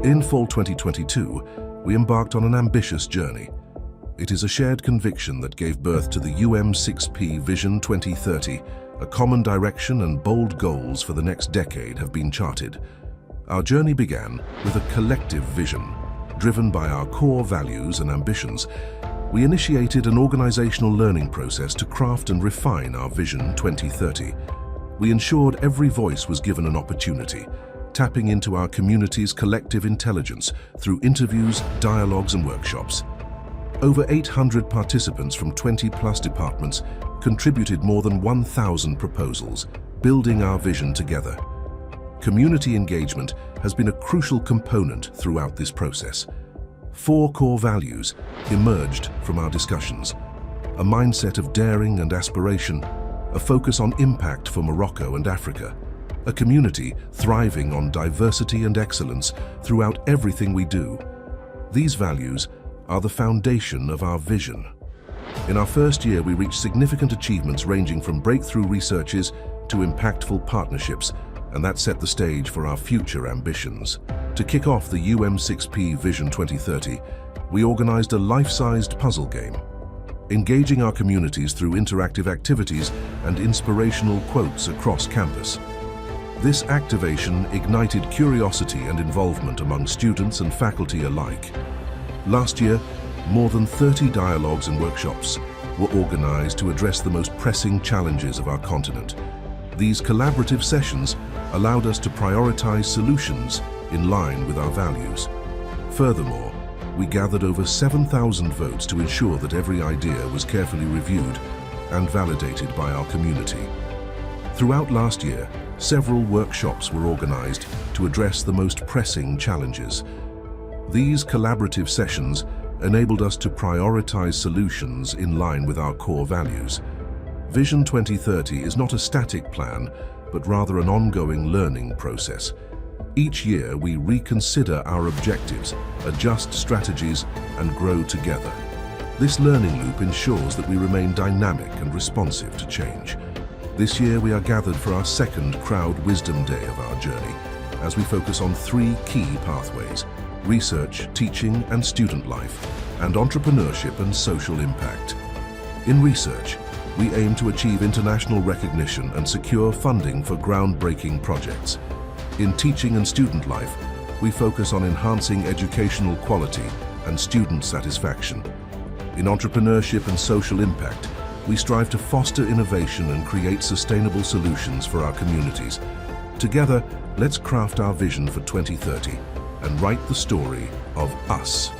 In fall 2022, we embarked on an ambitious journey. It is a shared conviction that gave birth to the UM6P Vision 2030. A common direction and bold goals for the next decade have been charted. Our journey began with a collective vision. Driven by our core values and ambitions, we initiated an organizational learning process to craft and refine our Vision 2030. We ensured every voice was given an opportunity, tapping into our community's collective intelligence through interviews, dialogues, and workshops. Over 800 participants from 20+ departments contributed more than 1,000 proposals, building our vision together. Community engagement has been a crucial component throughout this process. 4 core values emerged from our discussions: a mindset of daring and aspiration, a focus on impact for Morocco and Africa, a community thriving on diversity and excellence throughout everything we do. These values are the foundation of our vision. In our first year, we reached significant achievements ranging from breakthrough researches to impactful partnerships, and that set the stage for our future ambitions. To kick off the UM6P Vision 2030, we organized a life-sized puzzle game, engaging our communities through interactive activities and inspirational quotes across campus. This activation ignited curiosity and involvement among students and faculty alike. Last year, more than 30 dialogues and workshops were organized to address the most pressing challenges of our continent. These collaborative sessions allowed us to prioritize solutions in line with our values. Furthermore, we gathered over 7,000 votes to ensure that every idea was carefully reviewed and validated by our community. Throughout last year, several workshops were organized to address the most pressing challenges. These collaborative sessions enabled us to prioritize solutions in line with our core values. Vision 2030 is not a static plan, but rather an ongoing learning process. Each year, we reconsider our objectives, adjust strategies, and grow together. This learning loop ensures that we remain dynamic and responsive to change. This year, we are gathered for our second Crowd Wisdom Day of our journey, as we focus on 3 key pathways: research, teaching, and student life, and entrepreneurship and social impact. In research, we aim to achieve international recognition and secure funding for groundbreaking projects. In teaching and student life, we focus on enhancing educational quality and student satisfaction. In entrepreneurship and social impact, we strive to foster innovation and create sustainable solutions for our communities. Together, let's craft our vision for 2030 and write the story of us.